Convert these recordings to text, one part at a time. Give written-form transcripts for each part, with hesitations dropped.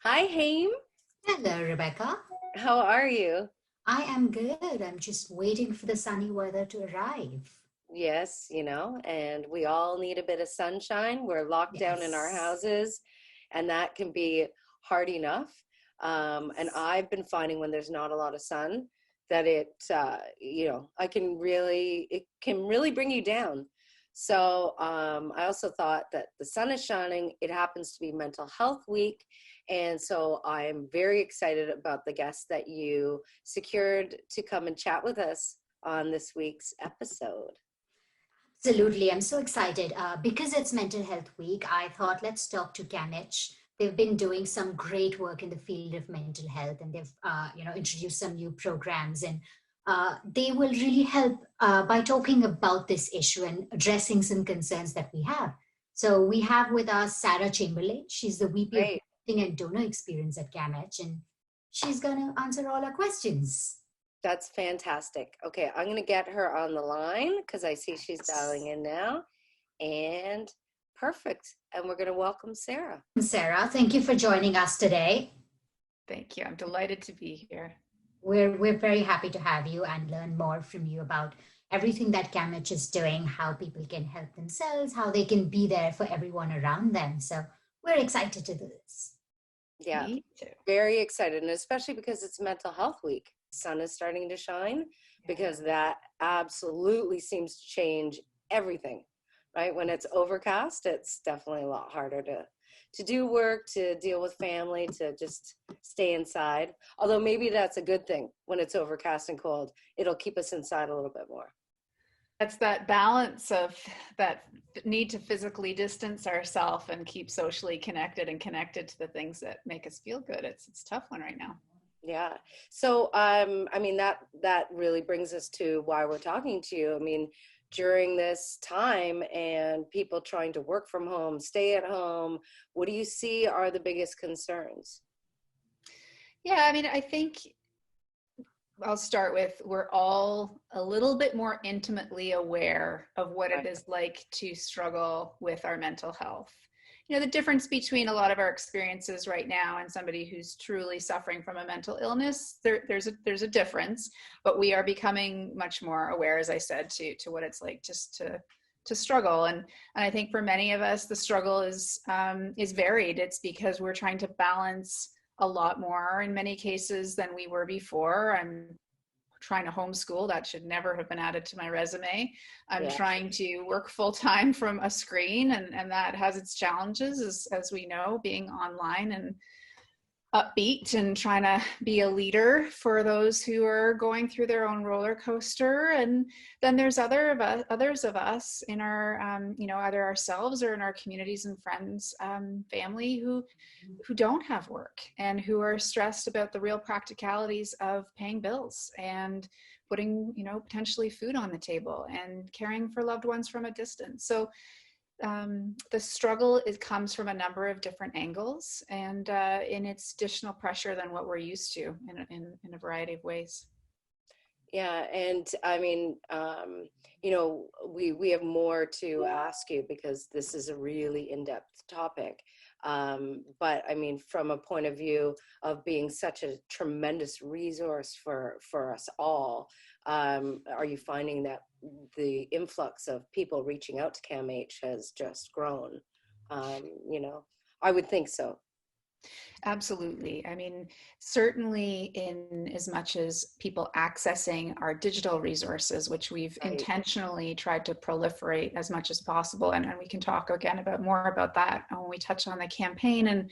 Hi, Haem. Hello, Rebecca. How are you? I am good. I'm just waiting for the sunny weather to arrive. Yes, and we all need a bit of sunshine. We're locked down in our Yes. houses, and that can be hard enough. And Yes. I've been finding when there's not a lot of sun that it can really bring you down. So I also thought that the sun is shining. It happens to be Mental Health Week. And so I'm very excited about the guests that you secured to come and chat with us on this week's episode. Absolutely. I'm so excited. Because it's Mental Health Week, I thought let's talk to CAMH. They've been doing some great work in the field of mental health, and they've introduced some new programs, and they will really help by talking about this issue and addressing some concerns that we have. So we have with us Sarah Chamberlain. She's the VP of Great. Marketing and Donor Experience at CAMH, and she's going to answer all our questions. That's fantastic. Okay, I'm going to get her on the line because I see she's dialing Yes. in now. And perfect. And we're going to welcome Sarah. Sarah, thank you for joining us today. Thank you. I'm delighted to be here. We're very happy to have you and learn more from you about everything that CAMH is doing, how people can help themselves, how they can be there for everyone around them. So we're excited to do this. Yeah, Me too. very excited. And especially because it's Mental Health Week. Sun is starting to shine because that absolutely seems to change everything, right? When it's overcast, it's definitely a lot harder to do work, to deal with family, to just stay inside. Although maybe that's a good thing when it's overcast and cold. It'll keep us inside a little bit more. That's that balance of that need to physically distance ourselves and keep socially connected and connected to the things that make us feel good. It's a tough one right now. Yeah. So, I mean, that really brings us to why we're talking to you. I mean, during this time and people trying to work from home, stay at home, what do you see are the biggest concerns? Yeah, I mean, I think I'll start with we're all a little bit more intimately aware of what it Right. is like to struggle with our mental health. You know, the difference between a lot of our experiences right now and somebody who's truly suffering from a mental illness, there's a difference, but we are becoming much more aware, as I said, to what it's like just to struggle. And I think for many of us, the struggle is varied. It's because we're trying to balance a lot more in many cases than we were before. I'm trying to homeschool. That should never have been added to my resume. I'm Yeah. trying to work full time from a screen, and that has its challenges, as we know, being online and upbeat and trying to be a leader for those who are going through their own roller coaster. And then there's others of us in our, either ourselves or in our communities and friends, family who don't have work and who are stressed about the real practicalities of paying bills and putting, potentially food on the table and caring for loved ones from a distance. So the struggle comes from a number of different angles and in its additional pressure than what we're used to in a variety of ways. Yeah, and I mean, we have more to ask you because this is a really in-depth topic. But I mean, from a point of view of being such a tremendous resource for us all, are you finding that the influx of people reaching out to CAMH has just grown? I would think so. Absolutely. I mean, certainly in as much as people accessing our digital resources, which we've Right. intentionally tried to proliferate as much as possible. And we can talk again about more about that when we touch on the campaign. And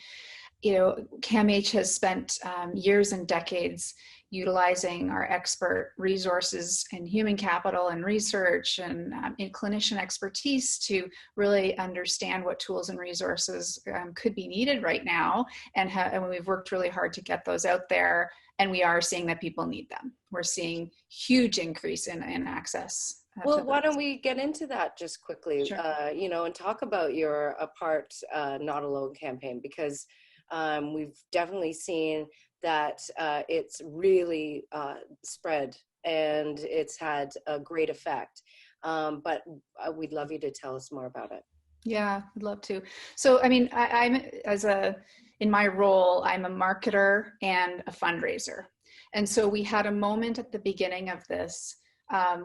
CAMH has spent years and decades utilizing our expert resources in human capital and research and in clinician expertise to really understand what tools and resources could be needed right now. And we've worked really hard to get those out there. And we are seeing that people need them. We're seeing huge increase in access. Well, why don't we get into that just quickly, Sure. and talk about your Apart Not Alone campaign, because we've definitely seen that it's really spread and it's had a great effect. But we'd love you to tell us more about it. Yeah, I'd love to. So, I mean, in my role, I'm a marketer and a fundraiser. And so we had a moment at the beginning of this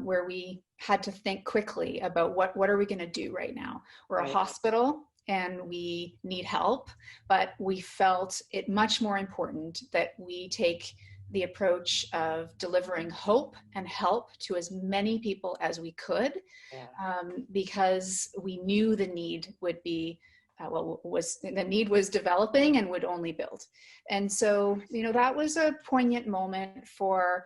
where we had to think quickly about what are we going to do right now? We're a Right. hospital and we need help, but we felt it much more important that we take the approach of delivering hope and help to as many people as we could, Yeah. because we knew the need would be the need was developing and would only build. And so, that was a poignant moment for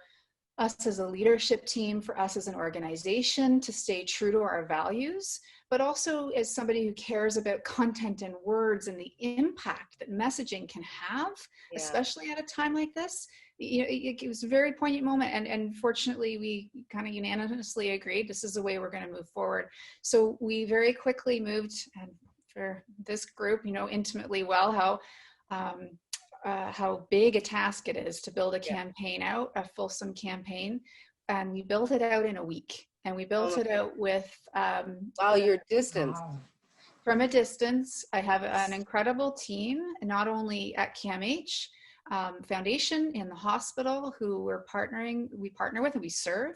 us as a leadership team, for us as an organization to stay true to our values, but also as somebody who cares about content and words and the impact that messaging can have, Yeah. especially at a time like this. It was a very poignant moment, and fortunately we kind of unanimously agreed this is the way we're going to move forward. So we very quickly moved, and for this group, intimately well how big a task it is to build a campaign out, a fulsome campaign. And we built it out in a week. And we built it out with your distance. Wow. From a distance. I have an incredible team, not only at CAMH Foundation in the hospital who we partner with and we serve,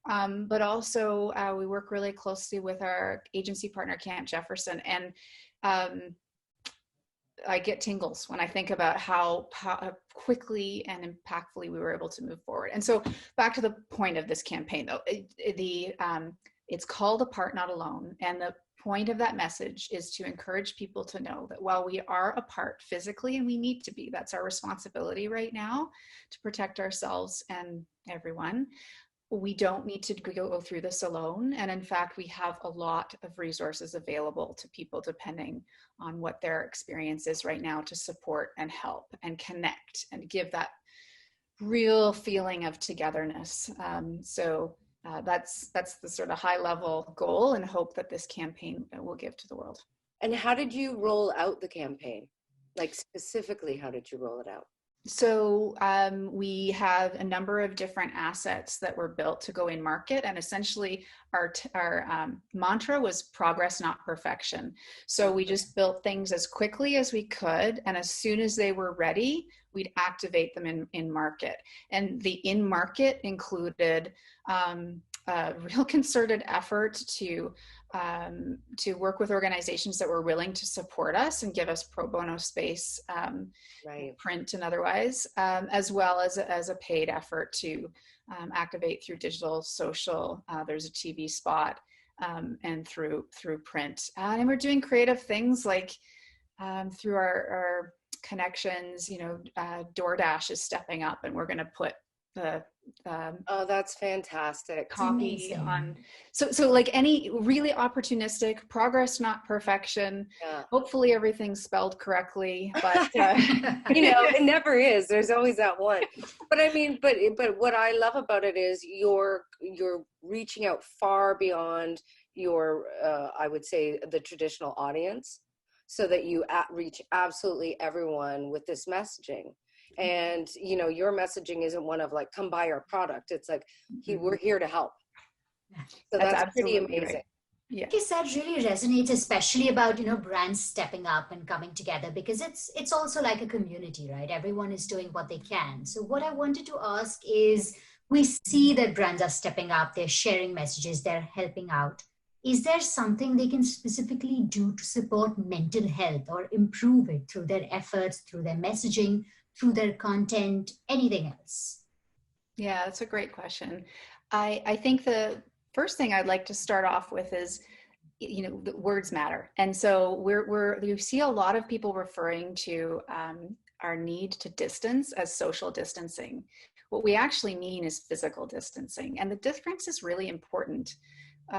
but also we work really closely with our agency partner, Camp Jefferson. And I get tingles when I think about how quickly and impactfully we were able to move forward. And so back to the point of this campaign, though, it's called Apart Not Alone. And the point of that message is to encourage people to know that while we are apart physically, and we need to be, that's our responsibility right now to protect ourselves and everyone, we don't need to go through this alone. And in fact, we have a lot of resources available to people depending on what their experience is right now to support and help and connect and give that real feeling of togetherness. That's the sort of high level goal and hope that this campaign will give to the world. And how did you roll out the campaign? Like specifically, how did you roll it out? So we have a number of different assets that were built to go in market, and essentially our mantra was progress, not perfection. So we just built things as quickly as we could, and as soon as they were ready, we'd activate them in market. And the in market included a real concerted effort to work with organizations that were willing to support us and give us pro bono space, print and otherwise, as well as a paid effort to activate through digital, social. There's a TV spot, and through print. And we're doing creative things like through our connections. DoorDash is stepping up, and we're going to put the oh, that's fantastic. copy on. So like any really opportunistic progress, not perfection. Yeah. Hopefully everything's spelled correctly, but it never is. There's always that one. But I mean, but what I love about it is you're reaching out far beyond your, I would say, the traditional audience, so that you reach absolutely everyone with this messaging. And, your messaging isn't one of like, come buy our product. It's like, we're here to help. So that's pretty amazing. Right. Yeah. Like you said, really resonates, especially about, brands stepping up and coming together, because it's also like a community, right? Everyone is doing what they can. So what I wanted to ask is, we see that brands are stepping up, they're sharing messages, they're helping out. Is there something they can specifically do to support mental health or improve it through their efforts, through their messaging, through their content, anything else? Yeah, that's a great question. I think the first thing I'd like to start off with is, the words matter. And so you see a lot of people referring to our need to distance as social distancing. What we actually mean is physical distancing. And the difference is really important.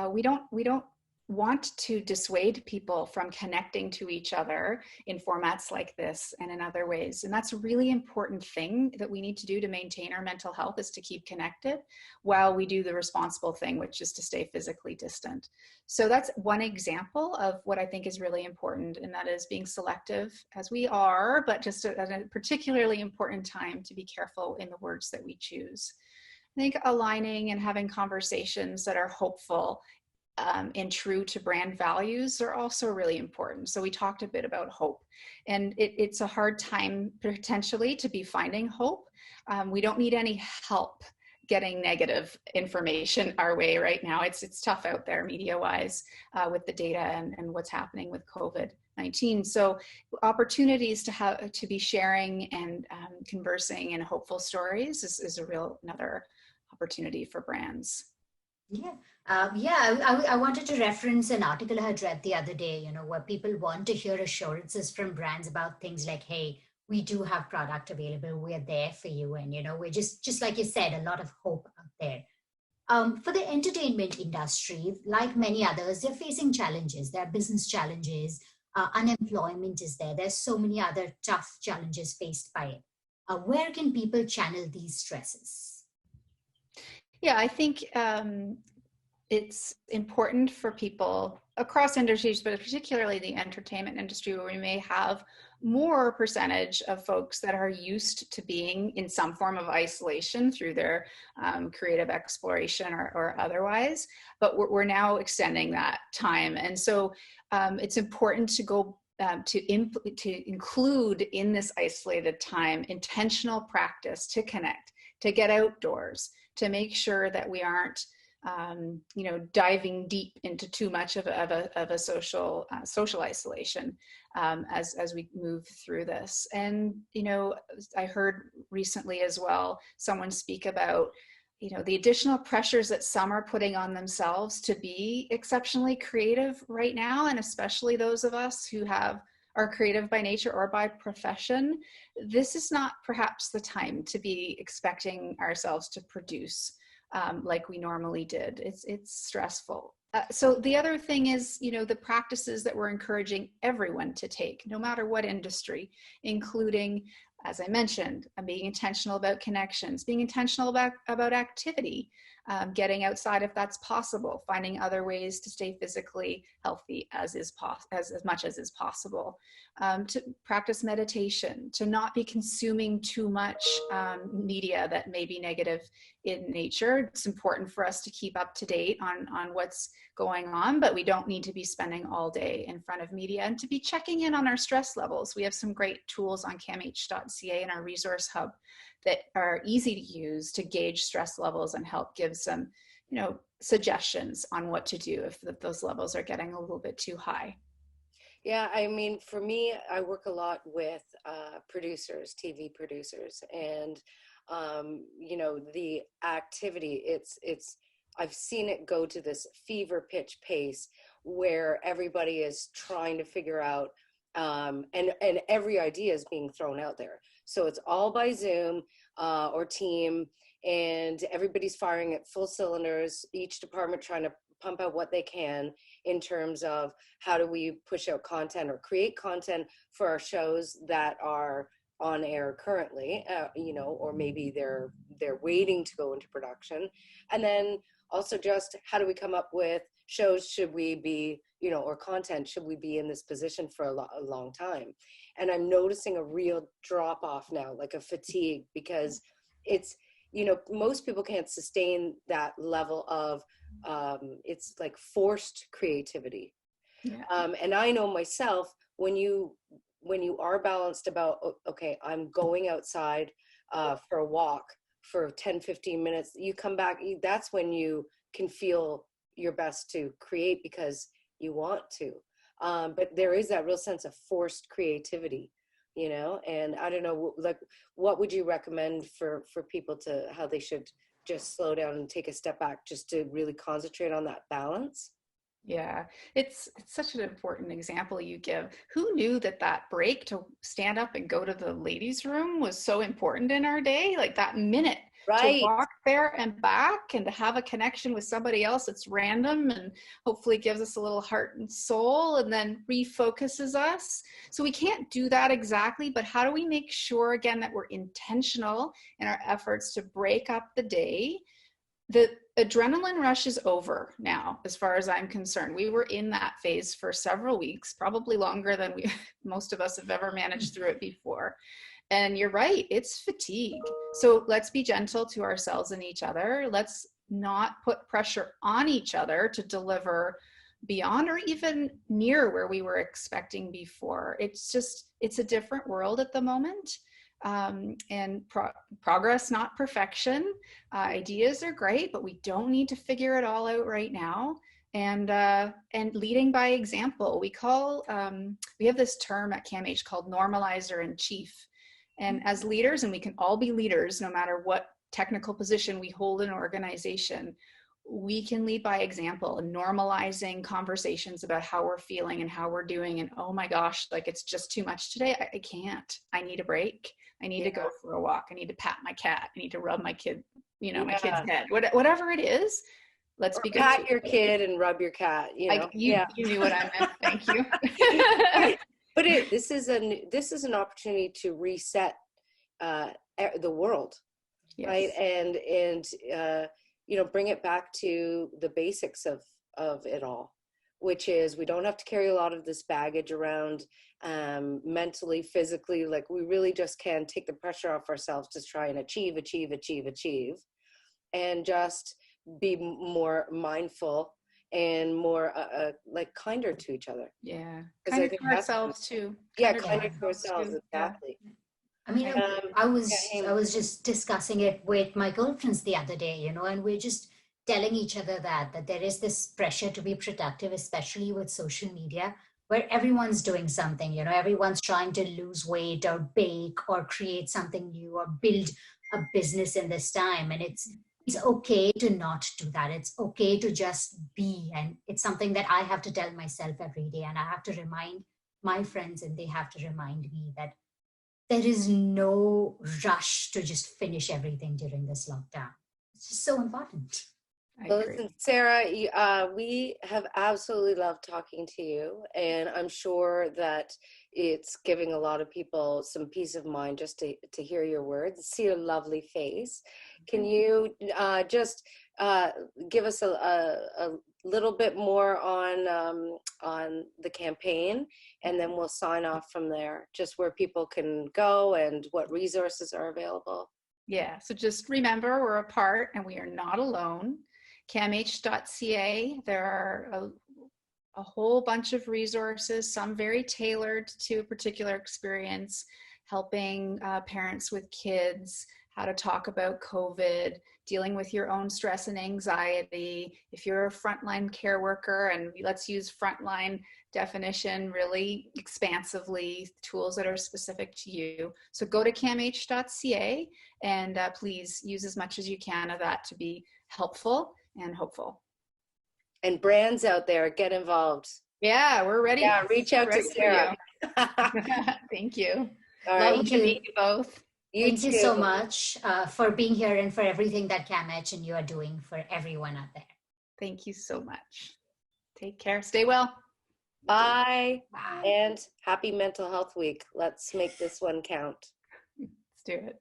We don't want to dissuade people from connecting to each other in formats like this and in other ways. And that's a really important thing that we need to do to maintain our mental health, is to keep connected while we do the responsible thing, which is to stay physically distant. So that's one example of what I think is really important, and that is being selective, as we are, but just at a particularly important time to be careful in the words that we choose. I think aligning and having conversations that are hopeful and true to brand values are also really important. So we talked a bit about hope, and it's a hard time potentially to be finding hope. We don't need any help getting negative information our way right now. It's tough out there media-wise with the data and what's happening with COVID-19. So opportunities to be sharing and conversing and hopeful stories is a real another opportunity for brands. Yeah. I wanted to reference an article I had read the other day, where people want to hear assurances from brands about things like, hey, we do have product available, we're there for you. And, we're just like you said, a lot of hope out there. For the entertainment industry, like many others, they're facing challenges. There are business challenges, unemployment is there. There's so many other tough challenges faced by it. Where can people channel these stresses? Yeah, I think it's important for people across industries, but particularly the entertainment industry, where we may have more percentage of folks that are used to being in some form of isolation through their creative exploration or otherwise, but we're now extending that time. And so it's important to go to include in this isolated time intentional practice to connect, to get outdoors, to make sure that we aren't, diving deep into too much of a social isolation as we move through this. And I heard recently as well someone speak about the additional pressures that some are putting on themselves to be exceptionally creative right now, and especially those of us who are creative by nature or by profession. This is not perhaps the time to be expecting ourselves to produce like we normally did. It's stressful. So the other thing is, the practices that we're encouraging everyone to take, no matter what industry, including, as I mentioned, being intentional about connections, being intentional about activity, getting outside if that's possible, finding other ways to stay physically healthy as much as is possible, to practice meditation, to not be consuming too much media that may be negative in nature. It's important for us to keep up to date on what's going on, but we don't need to be spending all day in front of media, and to be checking in on our stress levels. We have some great tools on camh.ca in our resource hub that are easy to use to gauge stress levels and help give some, suggestions on what to do if those levels are getting a little bit too high. Yeah, I mean, for me, I work a lot with producers, TV producers, and the activity. I've seen it go to this fever pitch pace where everybody is trying to figure out, and every idea is being thrown out there. So it's all by Zoom or Team, and everybody's firing at full cylinders, each department trying to pump out what they can in terms of how do we push out content or create content for our shows that are on air currently, or maybe they're waiting to go into production. And then also just how do we come up with shows should we be, or content should we be in this position for a long time. And I'm noticing a real drop off now, like a fatigue, because it's, most people can't sustain that level of, it's like forced creativity. Yeah. And I know myself, when you are balanced about, okay, I'm going outside for a walk for 10, 15 minutes, you come back, that's when you can feel your best to create because you want to. But there is that real sense of forced creativity, and I don't know, like, what would you recommend for people how they should just slow down and take a step back just to really concentrate on that balance? Yeah, it's such an important example you give. Who knew that break to stand up and go to the ladies' room was so important in our day? Like that minute Right. to walk there and back and to have a connection with somebody else that's random and hopefully gives us a little heart and soul and then refocuses us. So we can't do that exactly, but how do we make sure, again, that we're intentional in our efforts to break up the day? The adrenaline rush is over now, as far as I'm concerned. We were in that phase for several weeks, probably longer than most of us have ever managed through it before. And you're right, it's fatigue. So let's be gentle to ourselves and each other. Let's not put pressure on each other to deliver beyond or even near where we were expecting before. It's a different world at the moment. And progress, not perfection. Ideas are great, but we don't need to figure it all out right now. And leading by example. We have this term at CAMH called normalizer in chief. And as leaders, and we can all be leaders no matter what technical position we hold in an organization, we can lead by example and normalizing conversations about how we're feeling and how we're doing. And oh my gosh, like it's just too much today. I can't. I need a break. I need to go for a walk. I need to pat my cat. I need to rub my kid, my kid's head. Whatever it is, let's be good. Pat your kid and rub your cat. You knew what I meant. Thank you. But this is an opportunity to reset the world, yes. Right? And bring it back to the basics of it all, which is we don't have to carry a lot of this baggage around mentally, physically. Like we really just can take the pressure off ourselves to try and achieve, and just be more mindful and more kinder to each other. Yeah, kinder to ourselves too. Kinder to ourselves, exactly. Yeah. I mean, I was just discussing it with my girlfriends the other day, and we're just telling each other that there is this pressure to be productive, especially with social media, where everyone's doing something, everyone's trying to lose weight or bake or create something new or build a business in this time. And it's okay to not do that. It's okay to just be. And it's something that I have to tell myself every day. And I have to remind my friends, and they have to remind me that there is no rush to just finish everything during this lockdown. It's just so important. Well, listen, Sarah, we have absolutely loved talking to you, and I'm sure that it's giving a lot of people some peace of mind just to hear your words, see your lovely face. Can you just give us a little bit more on the campaign, and then we'll sign off from there, just where people can go and what resources are available? Yeah, so just remember, we're a part and we are not alone. CAMH.ca, there are a whole bunch of resources, some very tailored to a particular experience, helping parents with kids, how to talk about COVID, dealing with your own stress and anxiety. If you're a frontline care worker, and let's use frontline definition really expansively, tools that are specific to you. So go to CAMH.ca and please use as much as you can of that to be helpful and hopeful. And brands out there, get involved. Yeah, we're ready. Yeah, reach out to Sarah. Thank you. All right. Love to meet you both. Thank you so much for being here and for everything that CAMH and you are doing for everyone out there. Thank you so much. Take care. Stay well. Bye. Bye. And happy Mental Health Week. Let's make this one count. Let's do it.